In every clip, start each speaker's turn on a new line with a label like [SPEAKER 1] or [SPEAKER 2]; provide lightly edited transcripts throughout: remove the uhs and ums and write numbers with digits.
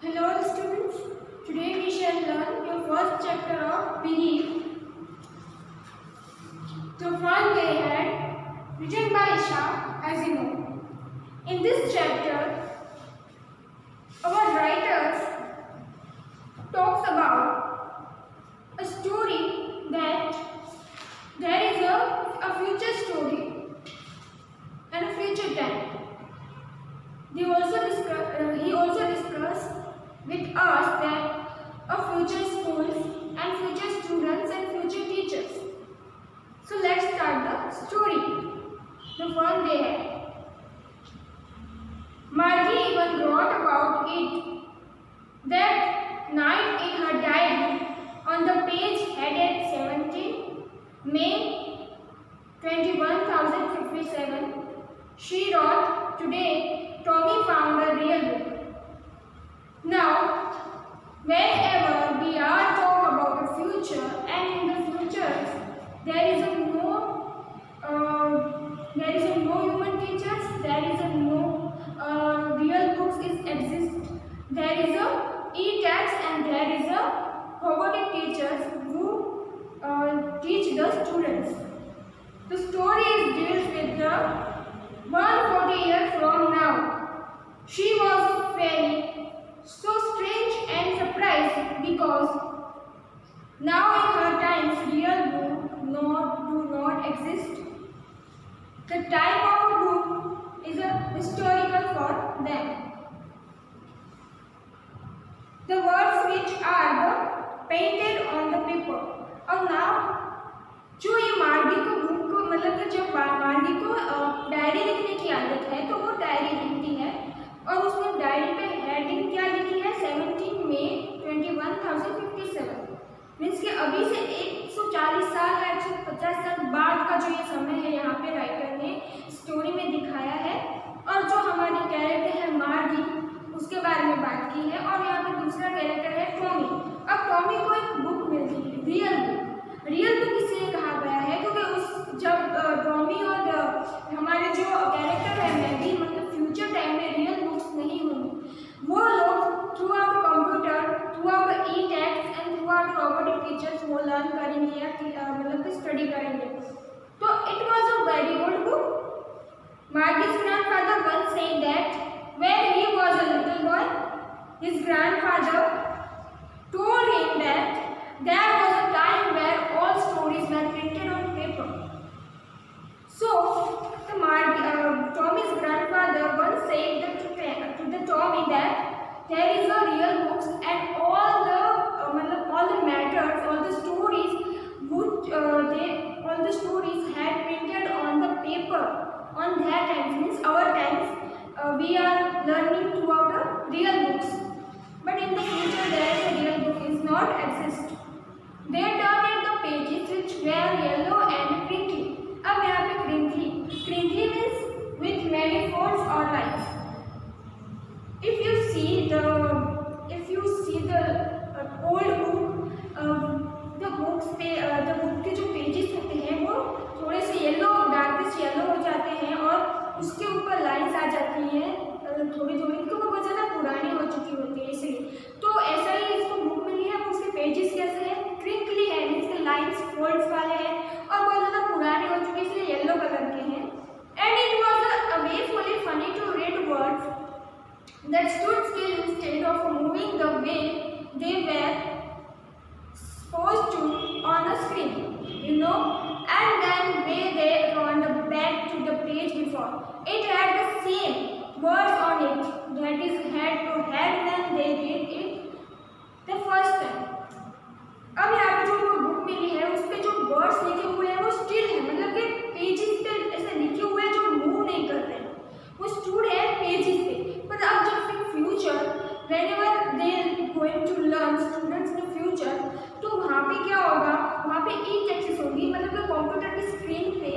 [SPEAKER 1] Hello students, today we shall learn your first chapter of Belief. The One Day Ahead, written by Isaac Asimov. In this chapter, our writers talks about a story that there is a future story and a future time. He also discussed with us that of future schools and future students and future teachers. So let's start the story. The One Day Ahead. Margie even wrote about it that night in her diary on the page headed 17 May 21057. She wrote, "Today Tommy found a real book." Now, whenever we are talking about the future, and in the future there is no human teachers, there is no real books exist. There is a e-text and there is a robotic teachers who teach the students. The story deals with the 140 years from now. She was very so strange and surprised because now in her times real books do not exist. The type of book is a historical for them. The words which are painted on the paper. और now जो ये मार्गी को book को मतलब कि जब मार्गी को डायरी लिखने की आदत है तो वो डायरी लिखती है और उसने डायरी पे हेडिंग क्या लिखी है 17 मई 21057 मीन्स कि अभी से 140 साल या 150 साल बाद का जो ये समय है यहाँ पे राइटर ने स्टोरी में दिखाया है। और जो हमारी कैरेक्टर है मार्गी उसके बारे में बात की है। और यहाँ पे दूसरा कैरेक्टर है टॉमी। अब टॉमी को एक बुक मिलती है रियल बुक इसलिए कहा गया है क्योंकि जब टॉमी और हमारे जो कैरेक्टर है मैगी मतलब फ्यूचर टाइम में रियल बुक्स नहीं होंगी। वो लोग throughout computer, throughout e-text and throughout robotic teachers वो लर्न करेंगे या मतलब कि स्टडी करेंगे। तो it was a very good book. Margie's grandfather once said that when he was a little boy, his grandfather told him that there was a time where all stories were printed on paper. So, Tommy's grandfather once said to the Tommy that there is a real books and all the matters, all the stories all the stories had printed on the paper on their times, means our times. We are learning throughout the real books, but in the future there is a real book is not exist. They turned the pages which were yellow and crinkly. अब यहाँ पे crinkly means with many folds or lines. If you see the old book, the book के जो pages होते हैं वो थोड़े से डार्किश येलो हो जाते हैं और उसके ऊपर लाइंस आ जाती हैं थोड़ी तो वो बहुत ज़्यादा पुरानी हो चुकी होती है इसलिए। तो ऐसा ही इसको बुक मिली है। उसके पेजेस कैसे हैं, क्रिंकली है, इसके लाइंस फोल्ड्स वाले हैं और बहुत ज़्यादा पुराने हो चुके इसलिए येलो कलर के हैं। And it was awfully funny to read words that stood still instead of moving the way they were supposed to on a screen, and then way they turned back to the page before. It had the same words on it that is head to head when they read it the first time. अब यहाँ पे जो book मिली है उस पे जो words लिखे हुए हैं वो स्टिल है, मतलब कि पेजेस पे ऐसे लिखे हुए हैं जो मूव नहीं कर रहे हैं, वो स्टूड है पेजेस पे। पर अब जब future whenever they going to learn students in future, तो वहाँ पे क्या होगा, वहाँ पे ई-टेक्सेस होगी, मतलब कि कंप्यूटर की स्क्रीन पे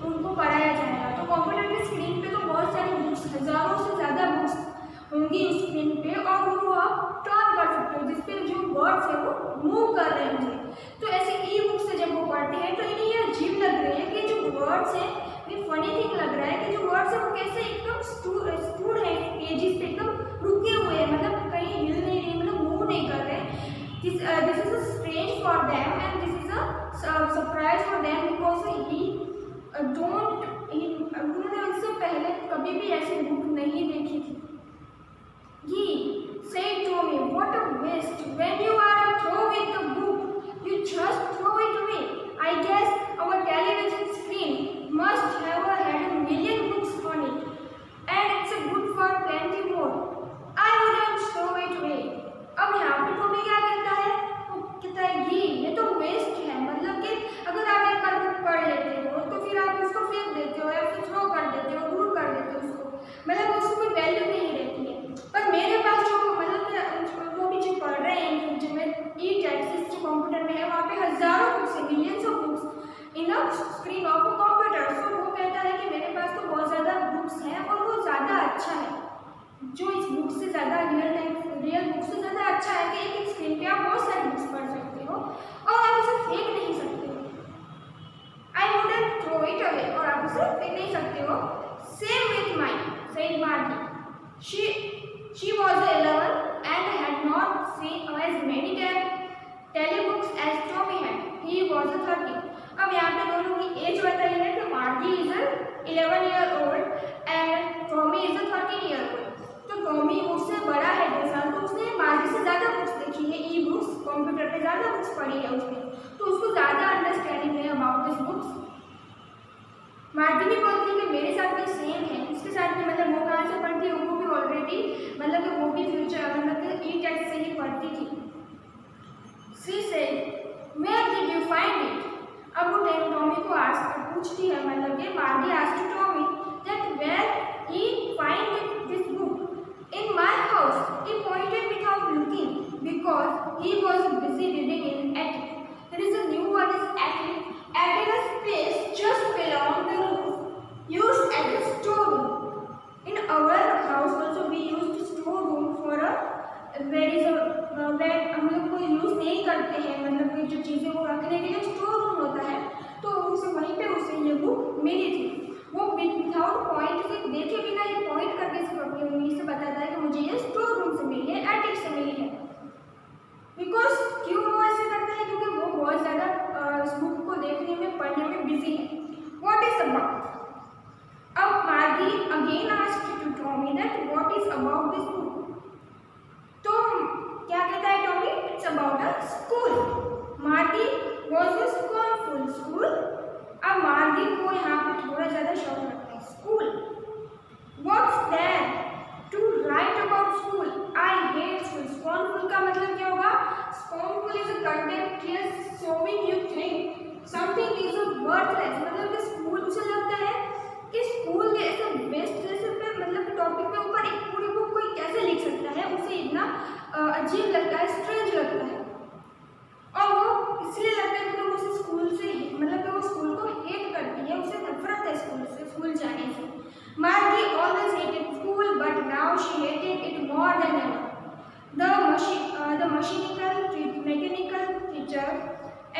[SPEAKER 1] उनको पढ़ाया जाएगा। तो कंप्यूटर की स्क्रीन पे तो बहुत सारी बुक्स, हज़ारों से ज़्यादा बुक्स होंगी स्क्रीन पे और वो आप टर्न कर सकते हो जिसपे जो वर्ड्स है वो मूव कर रहे होंगे। तो ऐसे ई बुक से जब वो पढ़ते हैं तो इन्हें ये अजीब लग रही है कि जो वर्ड्स हैं ये फनी थिंग लग रहा है कि जो वर्ड्स है वो कैसे एकदम स्टूड है पेजेस पे एकदम रुके हुए हैं, मतलब कहीं हिल नहीं This is a strange for them and this is a surprise for them because उन्होंने इससे पहले कभी भी ऐसी बुक नहीं देखी थी. He said to me, "What a waste! When you are through with the book, you just throw it away. I guess our television screen must have had a million books on it, and it's good for plenty more. I wouldn't throw it away." अब यहाँ पे Tommy क्या कहता है? वो कहता है ये तो वेस्ट है, मतलब कि अगर आप एक बार बुक पढ़ लेते हो तो फिर आप उसको फेंक देते हो या फिर थ्रो कर देते हो, दूर कर देते हो उसको, मतलब उसको कोई वैल्यू नहीं रहती है. पर मेरे पास जो मतलब वो भी जो पढ़ रहे हैं फ्यूचर में ई-टेक्स्ट जो कंप्यूटर में है, वहाँ पे हज़ारों बुक्स है, millions of books in the screen of a computer. So वो कहता है कि मेरे पास तो बहुत ज़्यादा बुक्स हैं और वो ज़्यादा अच्छा है, जो इस बुक से ज़्यादा रियल बुक से ज़्यादा अच्छा है कि एक स्क्रीन पे आप बहुत सारी बुक्स पढ़ सकते हो और आप उसे फेंक नहीं सकते हो. I wouldn't throw it away, और आप उसे फेंक नहीं सकते हो. Same with mine, said Margie. She was 11 and had not seen as many telebooks as Tommy had. He was 13. अब यहाँ पे दोनों की एज बताई है तो मार्गी is 11 year old and Tommy is 13 year old. तो टॉमी उससे बड़ा है 2 साल, तो उसने मार्गी से ज़्यादा बुक्स देखी है, ई बुक्स, कंप्यूटर पे ज़्यादा बुक्स पढ़ी है उसने, तो उसको ज़्यादा अंडरस्टैंडिंग है अबाउट दिस बुक्स. मार्गी भी बोलती है कि मेरे साथ भी सेम है, उसके साथ भी मतलब वो कहाँ से पढ़ती है, वो भी ऑलरेडी मतलब कि वो भी फ्यूचर मतलब ई-टेक्स्ट से ही पढ़ती थी. She said, "Where did you find it?" अब वो टॉमी को पूछती है, मतलब कि Margie asked to Tommy that where he find this book. "In my house," he pointed without looking, because he was busy reading in attic. There is a new word is attic. Attic is space just below the roof, used as a storeroom. In our house also we use the storeroom for where is a where हम लोग को use नहीं करते हैं, मतलब कि जो चीज़ें वो रखने के लिए स्टोर रूम होता है, तो उसे वहीं पे उसे ये बुक मिली थी. वो विदाउट पॉइंट से देखे बिना ये पॉइंट करके सिर्फ अपनी उंगली से बताता है कि मुझे ये स्टोर रूम से मिली है, एटिक से मिली है. बिकॉज क्यों वो ऐसे करता है? क्योंकि वो बहुत ज़्यादा इस बुक को देखने में, पढ़ने में बिजी है. What is about? अब Margie again asked to Tommy that what is about this book. तो क्या कहता है Tommy? It's about a school. Margie was school school. अब मार्गी को यहाँ पे थोड़ा ज़्यादा शौक लगता है. School, what's that? To write about school. I hate school. Scornful का मतलब क्या होगा? Scornful is a contempt showing you think something is worthless, मतलब कि स्कूल उसे लगता है कि स्कूल ऐसे बेस्ट जैसे पे मतलब टॉपिक के ऊपर एक पूरी बुक कोई कैसे लिख सकता है, उसे इतना अजीब लगता है, स्ट्रेंज लगता है. और वो इसलिए लगता है क्योंकि उसे स्कूल से मतलब कि वो स्कूल को हेट करती है, उसे नफरत है स्कूल से, स्कूल जाने से. मार्गी always hated school but now she hated it more than ever. The mechanical teacher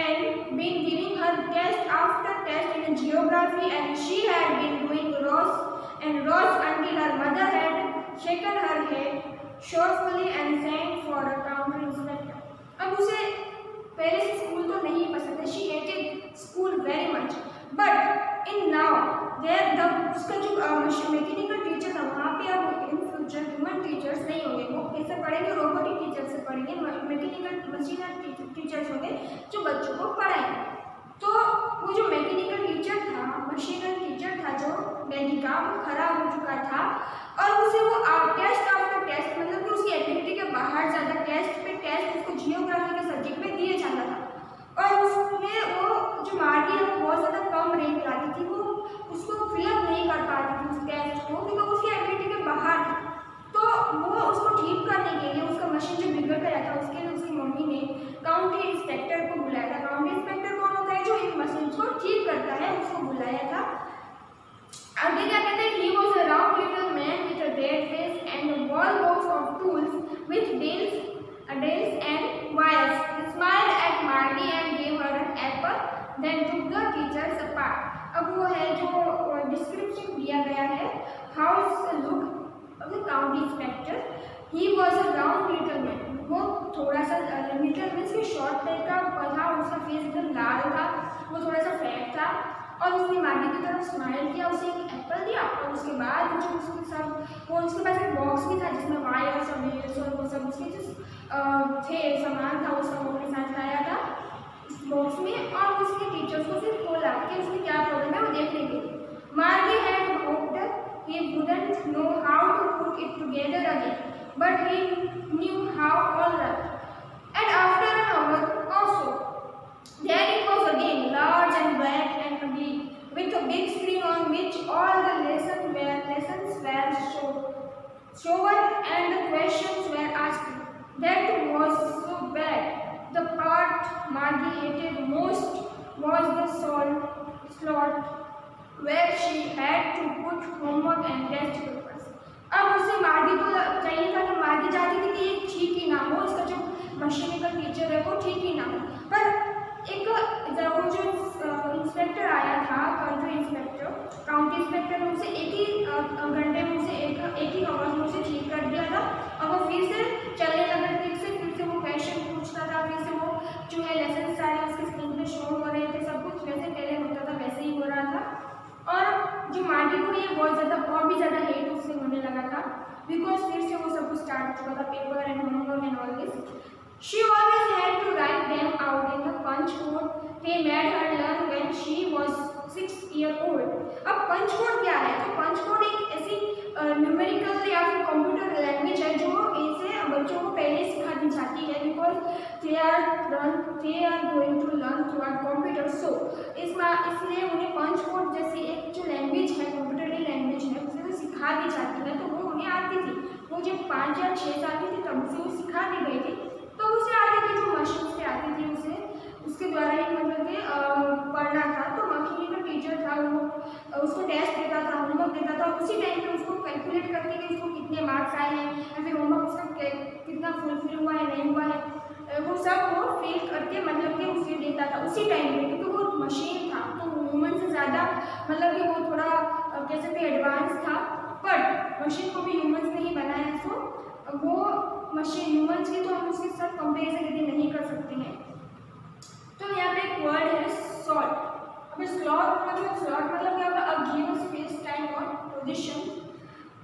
[SPEAKER 1] and been giving her test after test in geography, and she had been doing rows until her mother had shaken her head sorrowfully and sent for a county inspector. अब उसे पहले से school तो नहीं पसंद है. She hated school very much, but in now उसका जो मैकेनिकल टीचर था वहाँ पे अब इन फ्यूचर ह्यूमन टीचर्स नहीं होंगे, वो कैसे पढ़ेंगे? रोबोटिक टीचर से पढ़ेंगे, मैकेनिकल मशीनरी टीचर्स होंगे जो बच्चों को पढ़ाएंगे. तो वो जो मैकेनिकल टीचर था, मशीनरी टीचर था जो डेली का, वो खराब हो चुका था और उसे वो टेस्ट आफ्टर टेस्ट मतलब कि उसकी एक्टिविटी के बाहर ज़्यादा टेस्ट पे टेस्ट उसको जियोग्राफी के सब्जेक्ट में दिए जाता था. और उसमें वो जो मार्गी है वो बहुत ज़्यादा कम रैंक लाती थी, वो उसको फिलअप नहीं कर पाती थी उस टेस्ट को क्योंकि उसकी एक्टिविटी के बाहर था. तो वो उसको ठीक करने के लिए, उसका मशीन जो बिगड़ गया था उसके लिए उसकी मम्मी ने काउंटी इंस्पेक्टर को बुलाया था. काउंटी इंस्पेक्टर कौन होता है? जो इन मशीन को ठीक करता है, उसको बुलाया था. आगे क्या कहते हैं? He was a round little man with a red face and a wall box of tools with nails and wires. He smiled at Margie and gave her an apple, then took the teachers apart. अब वो है जो description दिया गया है, how is the look of the county inspector. He was a round little man. वो थोड़ा सा लिटिल मीन्स कि शॉर्ट टाइप का था, उसका फेस एकदम लाल था, वो थोड़ा सा फैट था और उसने मार्गी की तरफ स्माइल किया, उसे एक एप्पल दिया और उसके बाद जो उसके साथ वो उसके पास एक बॉक्स भी था जिसमें वायर सब नेल्स और वो सब उसके जो थे सामान था उसका वो अपने साथ लाया था इस बॉक्स में और उसके टीचर्स को फिर खोला कि उसमें क्या प्रॉब्लम है वो देखने के लिए। मार्गी had hoped he wouldn't know how to put it together again, but he knew how all right. And after an hour or so, there it was again, large and black and ugly, with a big screen on which all the lessons were shown and the questions were asked. That was so bad. The part Margie hated most was the slot where she had to put homework and test papers. अब उसे मार्गी को चाहिए था कि मार्गी चाहती थी कि ये ठीक ही ना हो, इसका जो मशीनिकल टीचर है वो ठीक ही ना हो, पर एक वो जो इंस्पेक्टर आया था, काउंटी इंस्पेक्टर ने उसे एक ही घंटे में उसे एक ही आवाज में उसे ठीक कर दिया था और वो फिर से चलने लगा, फिर से वो क्वेश्चन पूछता था, फिर से वो जो है लेसन सारे उसके स्क्रीन पे शो हो रहे थे, सब कुछ वैसे पहले होता था वैसे ही हो रहा था। और जो मार्गी को ये बहुत ज़्यादा और भी ज़्यादा हेट उससे होने लगा था बिकॉज फिर से वो सब कुछ स्टार्ट हो चुका था, paper and homework and all this. She always had to write them out in the punch code they made her learn when she was 6 years old. अब पंच कोड क्या है? तो पंच कोड एक ऐसी न्यूमेरिकल या फिर कंप्यूटर लैंग्वेज है जो इसे बच्चों को पहले सिखा दी जाती है because they are going to learn through our computer. So इसलिए उन्हें पंच कोड जैसी एक जो लैंग्वेज है, कंप्यूटर लैंग्वेज है, उसे तो सिखा दी जाती है, तो वो उन्हें आती थी। वो जब 5 या 6 साल की थी तब से वो सिखा दी गई थी, तो उसे आती थी, जो मशीन से आती थी उसे उसके द्वारा ही मतलब कि पढ़ना था। तो मशीन का टीचर था वो उसको टेस्ट देता था, होमवर्क देता था, उसी टाइम पे उसको कैलकुलेट करके कि उसको कितने मार्क्स आए हैं या फिर होमवर्क उसका कितना फुलफिल हुआ है नहीं हुआ है, वो सब वो फिल करके मतलब कि उसे देता था उसी टाइम पे, क्योंकि वो मशीन था तो ह्यूमन से ज़्यादा मतलब कि वो थोड़ा कह सकते एडवांस था, पर मशीन को भी ह्यूमन्स ने ही बनाया, सो वो मशीन ह्यूमन्स की तो हम उसके साथ कंपेरिजन यदि नहीं कर सकते हैं। तो यहाँ पे एक वर्ड है सॉर्ट। अब स्लॉट का जो स्लॉट मतलब क्या होगा, अब गिवन स्पेस टाइम और पोजीशन।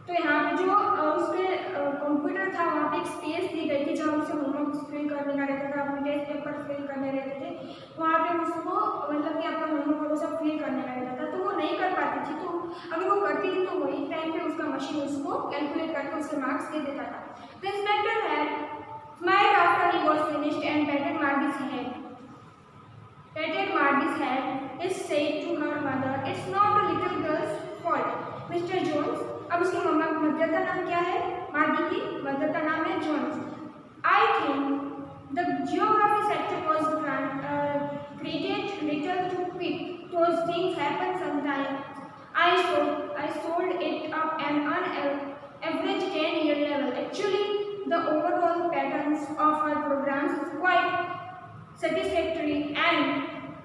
[SPEAKER 1] तो यहाँ पे जो उसके कंप्यूटर था वहाँ पे एक स्पेस दी गई थी जहाँ उसे होमवर्क फिल करने का रहता था, अपने टेस्ट पेपर फिल करने रहते थे, वहाँ पे उसको मतलब कि अपना होमवर्क सब फिल करने का रहता था, तो वो नहीं कर पाती थी। तो अगर वो करती थी तो वही टाइम पे उसका मशीन उसको कैलकुलेट करके उसके मार्क्स दे देता था। The inspector had smiled after he was finished and patted Margie's head. He said to her mother, "It's not the little girl's fault, Mr. Jones." अब उसकी मदर का नाम क्या है? मार्गी की मदर का नाम है Jones. I think the geography sector was created little too quick. Those things happen sometimes. I sold it up an average 10-year level. Actually, the overall patterns of our programs is quite satisfactory, and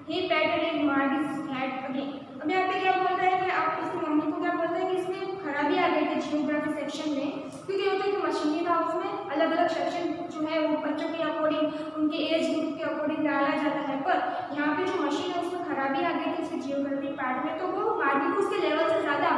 [SPEAKER 1] he patted Margie's head again. अब यहाँ पे क्या बोलता है कि आप इसकी mummy को क्या बोलता है कि इसमें खराबी आ गई थी जियोग्राफी सेक्शन में, क्योंकि होता है कि मशीनी था, उसमें अलग अलग सेक्शन जो है वो बच्चों के अकॉर्डिंग उनके एज ग्रुप के अकॉर्डिंग डाला जाता है, पर यहाँ पे जो मशीन है उसमें खराबी आ गई थी उसके जियोग्राफी पार्ट में, तो वो मार्गी को उसके लेवल से ज़्यादा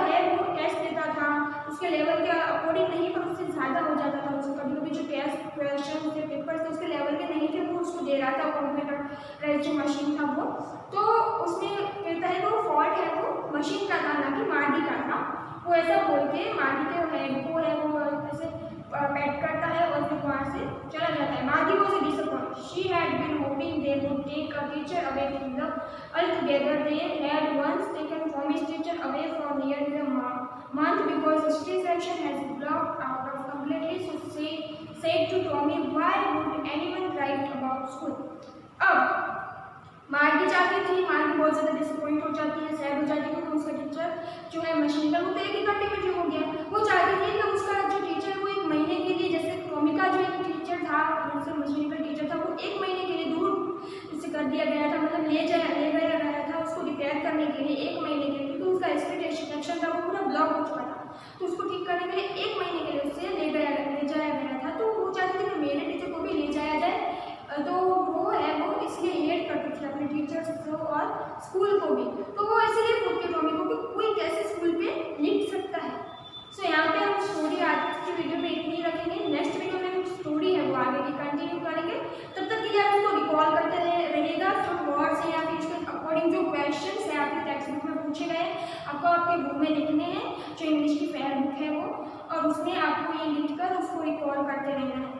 [SPEAKER 1] है वो टेस्ट देता था, उसके लेवल के अकॉर्डिंग नहीं पर उससे ज़्यादा हो जाता था। उसको कभी कभी जो टेस्ट क्वेश्चन उसके पेपर थे उसके लेवल के नहीं थे, वो उसको दे रहा था कंप्यूटर जो मशीन था वो, तो उसमें कहता है कि वो फॉल्ट है वो मशीन का था ना कि मार्गी का था। वो ऐसा बोल के मार्गी के हेड को है वो ऐसे पैट करता है और फिर वहाँ से चला जाता है। मार्गी was disappointed. She had been hoping they would take a teacher away from them altogether. They had once taken Tommy's teacher away for nearly a month because history section has blocked out of completely. So said to Tommy, "Why would anyone write about school?" अब मार्गी चाहती थी, मार्गी बहुत ज़्यादा disappoint हो जाती है, सैड हो जाती है क्योंकि उसका टीचर जो है मशीन का वो तो एक ही घंटे में जो हो गया। वो चाहती थी कि उसका जो टीचर वो 1 महीने के लिए, जैसे टॉमी का जो एक टीचर था उससे मशीन का टीचर था, वो 1 महीने के लिए दूर उसे कर दिया गया था, मतलब ले गया गया था उसको रिपेयर करने के लिए 1 महीने के लिए, क्योंकि उसका एक्सपेक्टेशन था वो पूरा ब्लॉक हो चुका था, तो उसको ठीक करने के लिए 1 महीने के लिए उससे ले जाया गया था। तो वो चाहती थी तो वो इसलिए हेट करती थी अपने टीचर्स को और स्कूल को भी। तो वो इसलिए पूछती टॉमी को कि कोई कैसे स्कूल पे लिख सकता है। सो यहाँ पे हम स्टोरी आज की वीडियो में इतनी रखेंगे। नेक्स्ट वीडियो में हम स्टोरी है वो आगे की कंटिन्यू करेंगे। तब तक के लिए आप इसको रिकॉल करते रहिएगा। जो वर्ड्स हैं या फिर इसके अकॉर्डिंग जो क्वेश्चंस है आपके टेक्स्ट बुक में पूछे गए आपको आपके बुक में लिखने हैं, जो इंग्लिश की फेयर बुक है वो, और उसमें आपको ये लिख कर उसको रिकॉल करते रहना है।